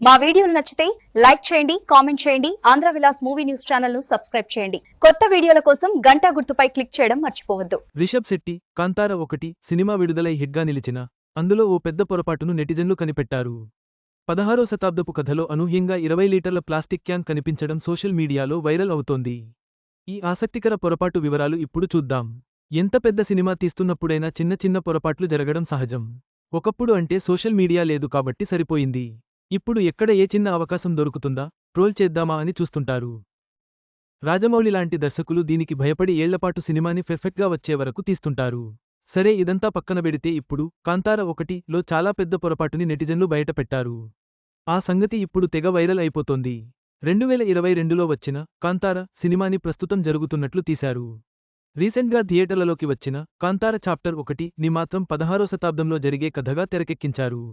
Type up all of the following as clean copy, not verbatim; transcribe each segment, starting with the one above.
మా వీడియోలు నచ్చితే లైక్ చేయండి, కామెంట్ చేయండి. Andhra Vilas movie news channel ను సబ్స్క్రైబ్ చేయండి. కొత్త వీడియోల కోసం గంట గుర్తుపై క్లిక్ చేయడం మర్చిపోవద్దు. రిషబ్ శెట్టి కాంతార 1 సినిమా విడుదలై హిట్గా నిలిచిన అందులో ఓ పెద్ద పొరపాటును నెటిజన్లు కనిపెట్టారు. 16వ శతాబ్దపు కథలో అనూహ్యంగా 20 లీటర్ల ప్లాస్టిక్ క్యాన్ కనిపించడం సోషల్ మీడియాలో వైరల్ అవుతోంది. ఈ ఆసక్తికర పొరపాటు వివరాలు ఇప్పుడు చూద్దాం. ఎంత పెద్ద సినిమా తీస్తున్నప్పుడైనా చిన్న చిన్న పొరపాట్లు జరగడం సహజం. ఒకప్పుడు అంటే సోషల్ మీడియా లేదు కాబట్టి సరిపోయింది. ఇప్పుడు ఎక్కడ ఏ చిన్న అవకాశం దొరుకుతుందా, ట్రోల్ చేద్దామా అని చూస్తుంటారు. రాజమౌళి లాంటి దర్శకులు దీనికి భయపడి ఏళ్లపాటు సినిమాని పెర్ఫెక్ట్గా వచ్చే వరకు తీస్తుంటారు. సరే, ఇదంతా పక్కన పెడితే ఇప్పుడు కాంతార 1లో చాలా పెద్ద పొరపాటుని నెటిజన్లు బయటపెట్టారు. ఆ సంగతి ఇప్పుడు తెగ వైరల్ అయిపోతోంది. 2022లో వచ్చిన కాంతార సినిమాని ప్రస్తుతం జరుగుతున్నట్లు తీశారు. రీసెంట్గా థియేటర్లలోకి వచ్చిన కాంతార చాప్టర్ 1ని మాత్రం 16వ శతాబ్దంలో జరిగే కథగా తెరకెక్కించారు.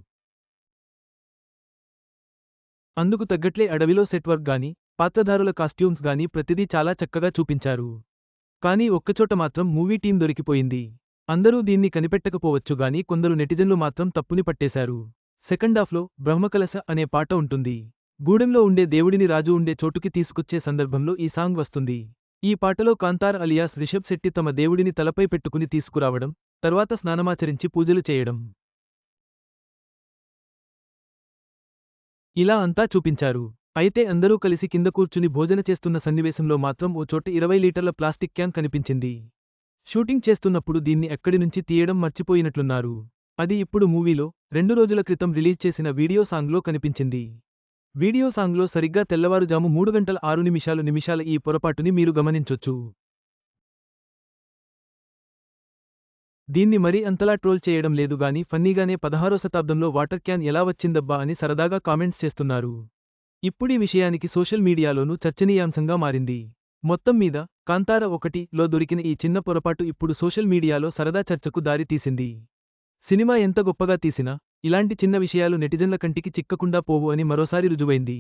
అందుకు తగ్గట్లే అడవిలో సెట్ వర్క్ గానీ, పాత్రధారుల కాస్ట్యూమ్స్ గానీ ప్రతిదీ చాలా చక్కగా చూపించారు. కానీ ఒక్కచోట మాత్రం మూవీ టీం దొరికిపోయింది. అందరూ దీన్ని కనిపెట్టకపోవచ్చు గానీ కొందరు నెటిజన్లు మాత్రం తప్పుని పట్టేశారు. సెకండాఫ్లో బ్రహ్మకలశ అనే పాట ఉంటుంది. గూడెంలో ఉండే దేవుడిని రాజు ఉండే చోటుకి తీసుకొచ్చే సందర్భంలో ఈ సాంగ్ వస్తుంది. ఈ పాటలో కాంతార అలియాస్ రిషబ్ శెట్టి తమ దేవుడిని తలపై పెట్టుకుని తీసుకురావడం, తర్వాత స్నానమాచరించి పూజలు చేయడం, ఇలా అంతా చూపించారు. అయితే అందరూ కలిసి కింద కూర్చుని భోజన చేస్తున్న సన్నివేశంలో మాత్రం ఓ చోట 20 లీటర్ల ప్లాస్టిక్ క్యాన్ కనిపించింది. షూటింగ్ చేస్తున్నప్పుడు దీన్ని ఎక్కడి నుంచి తీయడం మర్చిపోయినట్లున్నారు. అది ఇప్పుడు మూవీలో 2 రోజుల క్రితం రిలీజ్ చేసిన వీడియో సాంగ్లో కనిపించింది. వీడియో సాంగ్లో సరిగ్గా తెల్లవారుజాము 3 గంటల 6 నిమిషాల ఈ పొరపాటుని మీరు గమనించొచ్చు. దీన్ని మరీ అంతలా ట్రోల్ చేయడం లేదు గానీ ఫన్నీగానే 16వ శతాబ్దంలో వాటర్ క్యాన్ ఎలా వచ్చిందబ్బా అని సరదాగా కామెంట్స్ చేస్తున్నారు. ఇప్పుడీ విషయానికి సోషల్ మీడియాలోనూ చర్చనీయాంశంగా మారింది. మొత్తం మీద కాంతార 1లో దొరికిన ఈ చిన్న పొరపాటు ఇప్పుడు సోషల్ మీడియాలో సరదా చర్చకు దారి తీసింది. సినిమా ఎంత గొప్పగా తీసినా ఇలాంటి చిన్న విషయాలు నెటిజన్ల కంటికి చిక్కకుండా పోవు అని మరోసారి రుజువైంది.